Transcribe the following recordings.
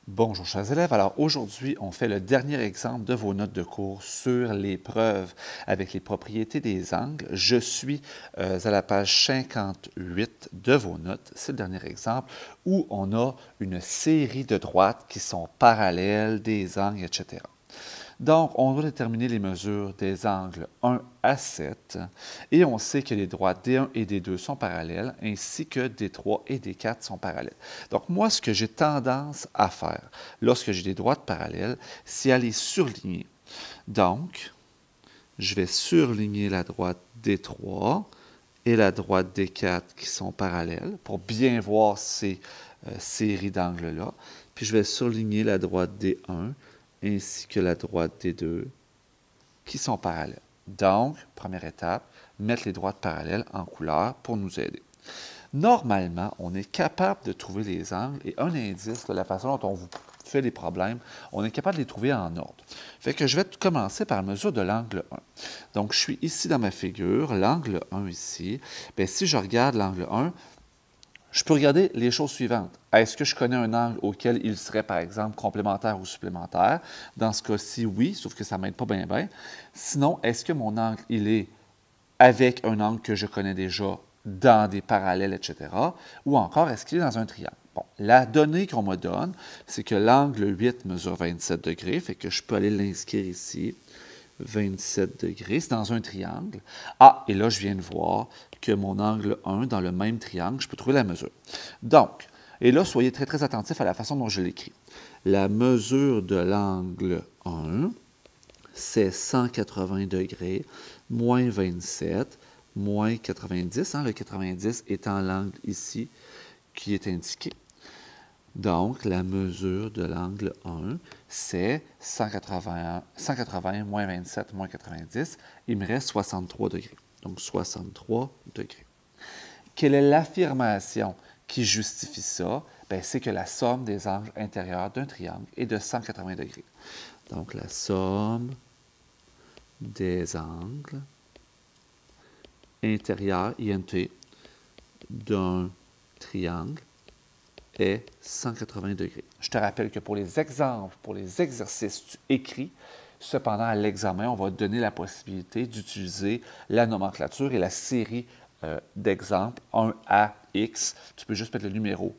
Bonjour chers élèves, alors aujourd'hui on fait le dernier exemple de vos notes de cours sur les preuves avec les propriétés des angles. Je suis à la page 58 de vos notes, c'est le dernier exemple où on a une série de droites qui sont parallèles, des angles, etc. Donc, on doit déterminer les mesures des angles 1 à 7 et on sait que les droites D1 et D2 sont parallèles ainsi que D3 et D4 sont parallèles. Donc, moi, ce que j'ai tendance à faire lorsque j'ai des droites parallèles, c'est à les surligner. Donc, je vais surligner la droite D3 et la droite D4 qui sont parallèles pour bien voir ces séries d'angles-là. Puis, je vais surligner la droite D1 ainsi que la droite des deux qui sont parallèles. Donc, première étape, mettre les droites parallèles en couleur pour nous aider. Normalement, on est capable de trouver les angles et un indice de la façon dont on vous fait les problèmes, on est capable de les trouver en ordre. Fait que je vais commencer par la mesure de l'angle 1. Donc, je suis ici dans ma figure, l'angle 1 ici. Bien, si je regarde l'angle 1, je peux regarder les choses suivantes. Est-ce que je connais un angle auquel il serait, par exemple, complémentaire ou supplémentaire? Dans ce cas-ci, oui, sauf que ça ne m'aide pas bien, bien. Sinon, est-ce que mon angle, il est avec un angle que je connais déjà dans des parallèles, etc. Ou encore, est-ce qu'il est dans un triangle? Bon, la donnée qu'on me donne, c'est que l'angle 8 mesure 27 degrés, fait que je peux aller l'inscrire ici. 27 degrés, c'est dans un triangle. Ah, et là, je viens de voir que mon angle 1, dans le même triangle, je peux trouver la mesure. Donc, et là, soyez très, très attentifs à la façon dont je l'écris. La mesure de l'angle 1, c'est 180 degrés, moins 27, moins 90. Le 90 étant l'angle ici qui est indiqué. Donc, la mesure de l'angle 1, c'est 180 moins 27 moins 90. Il me reste 63 degrés. Donc, 63 degrés. Quelle est l'affirmation qui justifie ça? C'est que la somme des angles intérieurs d'un triangle est de 180 degrés. Donc, la somme des angles intérieurs, INT, d'un triangle est 180 degrés. Je te rappelle que pour les exemples, pour les exercices, tu écris. Cependant, à l'examen, on va te donner la possibilité d'utiliser la nomenclature et la série d'exemples 1 à X. Tu peux juste mettre le numéro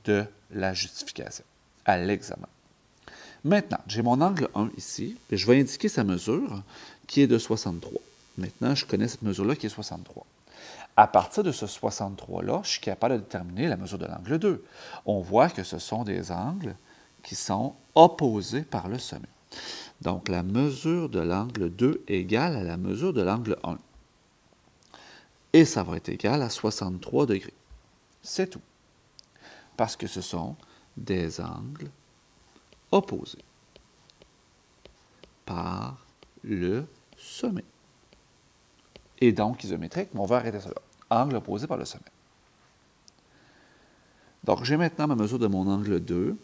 de la justification à l'examen. Maintenant, j'ai mon angle 1 ici, et je vais indiquer sa mesure qui est de 63. Maintenant, je connais cette mesure-là qui est 63. À partir de ce 63-là, je suis capable de déterminer la mesure de l'angle 2. On voit que ce sont des angles qui sont opposés par le sommet. Donc, la mesure de l'angle 2 est égale à la mesure de l'angle 1. Et ça va être égal à 63 degrés. C'est tout. Parce que ce sont des angles opposés par le sommet. Et donc, isométrique, mais on va arrêter ça là. Angle opposé par le sommet. Donc, j'ai maintenant ma mesure de mon angle 2,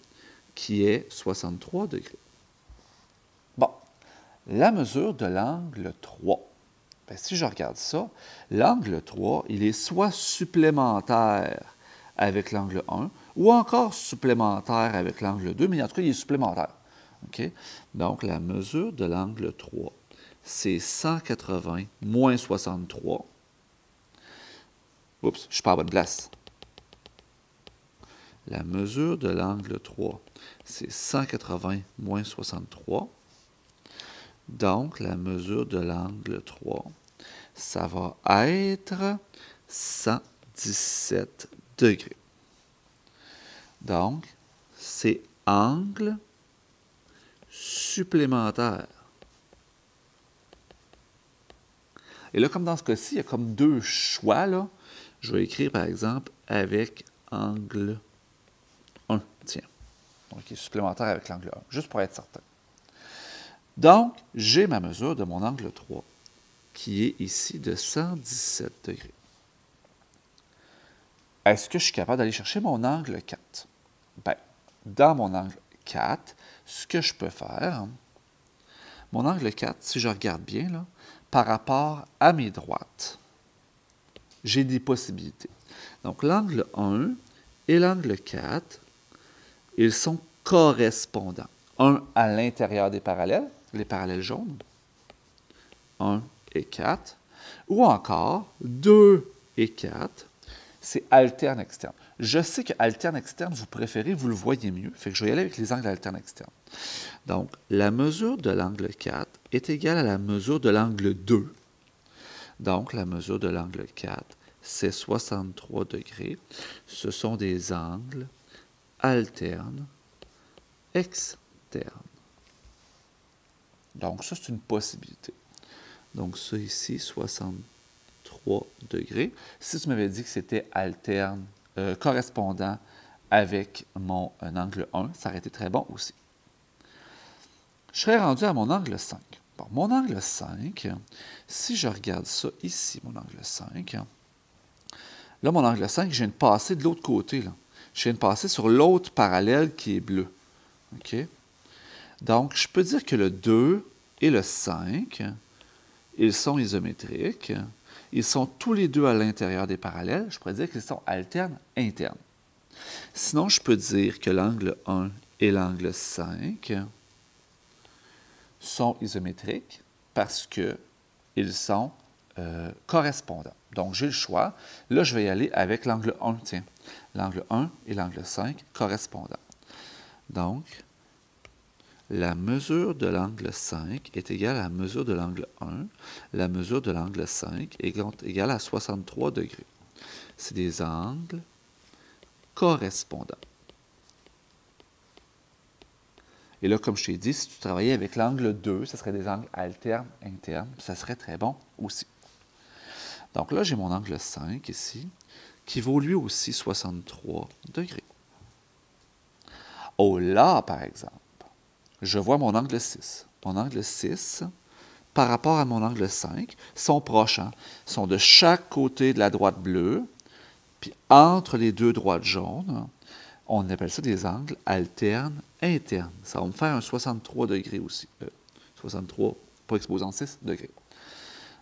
qui est 63 degrés. Bon, la mesure de l'angle 3. Bien, si je regarde ça, l'angle 3, il est soit supplémentaire avec l'angle 1, ou encore supplémentaire avec l'angle 2, mais en tout cas, il est supplémentaire. OK? Donc, la mesure de l'angle 3, c'est 180 moins 63. Oups, je ne suis pas à la bonne place. La mesure de l'angle 3, c'est 180 moins 63. Donc, la mesure de l'angle 3, ça va être 117 degrés. Donc, c'est angle supplémentaire. Et là, comme dans ce cas-ci, il y a comme deux choix, là. Je vais écrire, par exemple, avec angle 1. Tiens. Donc, qui est supplémentaire avec l'angle 1, juste pour être certain. Donc, j'ai ma mesure de mon angle 3, qui est ici de 117 degrés. Est-ce que je suis capable d'aller chercher mon angle 4? Bien, dans mon angle 4, ce que je peux faire, mon angle 4, si je regarde bien, là, par rapport à mes droites, j'ai des possibilités. Donc, l'angle 1 et l'angle 4, ils sont correspondants. Un à l'intérieur des parallèles, les parallèles jaunes, 1 et 4, ou encore 2 et 4, c'est alterne externe. Je sais que alterne externe, vous préférez, vous le voyez mieux, fait que je vais y aller avec les angles alternes externes. Donc, la mesure de l'angle 4 est égale à la mesure de l'angle 2. Donc, la mesure de l'angle 4, c'est 63 degrés. Ce sont des angles alternes externes. Donc, ça, c'est une possibilité. Donc, ça ici, 63 degrés. Si tu m'avais dit que c'était alterne, correspondant avec mon angle 1, ça aurait été très bon aussi. Je serais rendu à mon angle 5. Bon, mon angle 5, si je regarde ça ici, mon angle 5, là, mon angle 5, je viens de passer de l'autre côté. Là. Je viens de passer sur l'autre parallèle qui est bleu. OK? Donc, je peux dire que le 2 et le 5, ils sont isométriques. Ils sont tous les deux à l'intérieur des parallèles. Je pourrais dire qu'ils sont alternes internes. Sinon, je peux dire que l'angle 1 et l'angle 5 sont isométriques parce qu'ils sont correspondants. Donc, j'ai le choix. Là, je vais y aller avec l'angle 1. Tiens, l'angle 1 et l'angle 5 correspondants. Donc, la mesure de l'angle 5 est égale à la mesure de l'angle 1. La mesure de l'angle 5 est égale à 63 degrés. C'est des angles correspondants. Et là, comme je t'ai dit, si tu travaillais avec l'angle 2, ce serait des angles alternes internes. Ça serait très bon aussi. Donc là, j'ai mon angle 5 ici, qui vaut lui aussi 63 degrés. Oh là, par exemple, je vois mon angle 6. Mon angle 6, par rapport à mon angle 5, sont proches. Hein? Sont de chaque côté de la droite bleue, puis entre les deux droites jaunes. On appelle ça des angles alternes internes. Ça va me faire un 63 degrés aussi. 63, pas exposant 6 degrés.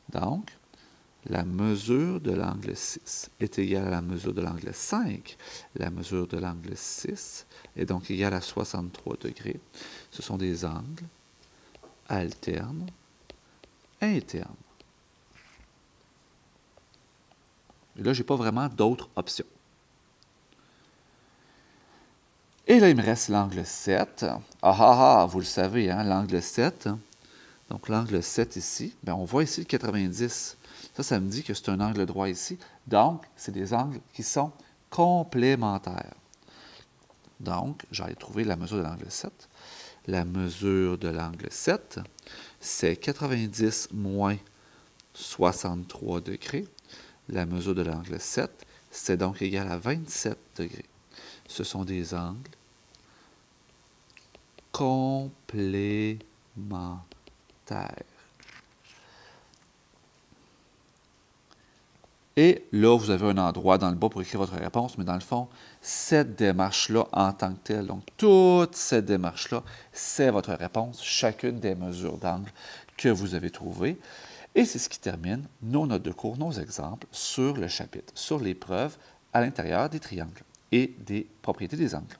Donc, la mesure de l'angle 6 est égale à la mesure de l'angle 5. La mesure de l'angle 6 est donc égale à 63 degrés. Ce sont des angles alternes internes. Et là, je n'ai pas vraiment d'autres options. Et là, il me reste l'angle 7. Vous le savez, hein, l'angle 7. Donc, l'angle 7 ici, bien, on voit ici le 90. Ça me dit que c'est un angle droit ici. Donc, c'est des angles qui sont complémentaires. Donc, j'allais trouver la mesure de l'angle 7. La mesure de l'angle 7, c'est 90 moins 63 degrés. La mesure de l'angle 7, c'est donc égal à 27 degrés. Ce sont des angles complémentaires. Et là, vous avez un endroit dans le bas pour écrire votre réponse, mais dans le fond, cette démarche-là en tant que telle, donc toute cette démarche-là, c'est votre réponse, chacune des mesures d'angle que vous avez trouvées. Et c'est ce qui termine nos notes de cours, nos exemples sur le chapitre, sur les preuves à l'intérieur des triangles et des propriétés des angles.